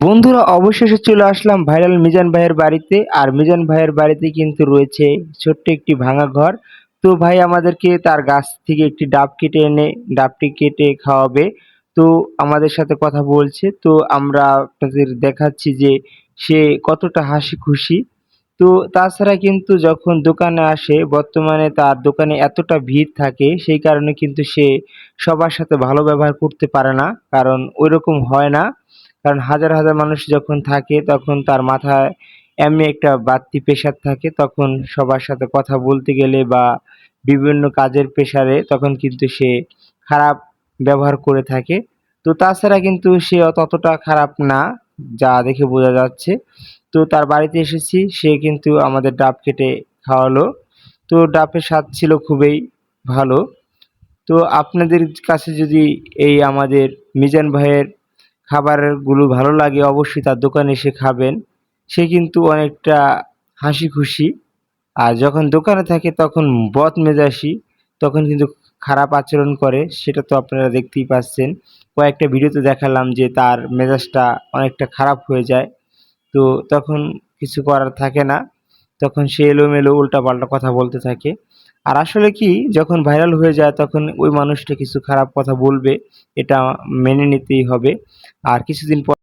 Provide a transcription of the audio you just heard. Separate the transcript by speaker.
Speaker 1: বন্ধুরা অবশেষে চলে আসলাম ভাইরাল মিজান ভাইয়ের বাড়িতে। আর মিজান ভাইয়ের বাড়িতে কিন্তু রয়েছে ছোট্ট একটি ভাঙা ঘর। তো ভাই আমাদেরকে তার গাছ থেকে একটি ডাব কেটে এনে ডাবটি কেটে খাওয়াবে। তো আমাদের সাথে কথা বলছে। তো আমরা আপনাদের দেখাচ্ছি যে সে কতটা হাসি খুশি। তো তাছাড়া কিন্তু যখন দোকানে আসে বর্তমানে তার দোকানে এতটা ভিড় থাকে সেই কারণে কিন্তু সে সবার সাথে ভালো ব্যবহার করতে পারে না। কারণ ঐরকম হয় না। কারণ হাজার, হাজার মানুষ যখন থাকে তখন তার মাথায় এমনি একটা বাড়তি প্রেশার থাকে। তখন সবার সাথে কথা বলতে গেলে বা বিভিন্ন কাজের প্রেশারে তখন কিন্তু সে খারাপ ব্যবহার করে থাকে। তো তাছাড়া কিন্তু সে ততটা খারাপ না, যা দেখে বোঝা যাচ্ছে। তো তার বাড়িতে এসেছি, সে কিন্তু আমাদের ডাব কেটে খাওয়ালো। তো ডাবের স্বাদ ছিল খুবই ভালো। তো আপনাদের কাছে যদি এই আমাদের মিজান ভাইয়ের খাবারগুলো ভালো লাগে অবশ্যই তার দোকানে এসে খাবেন। সে কিন্তু অনেকটা হাসিখুশি। আর যখন দোকানে থাকে তখন বদমেজাজি, তখন কিন্তু খারাপ আচরণ করে, সেটা তো আপনারা দেখতেই পাচ্ছেন। কয়েকটা ভিডিওতে দেখালাম যে তার মেজাজটা অনেকটা খারাপ হয়ে যায়। তো তখন কিছু করার থাকে না। তখন সে এলোমেলো উল্টাপাল্টা কথা বলতে থাকে। আর আসলে কি, যখন ভাইরাল হয়ে যায় তখন ওই মানুষটা কিছু খারাপ কথা বলবে, এটা মেনে নিতেই হবে। আর কিছুদিন পর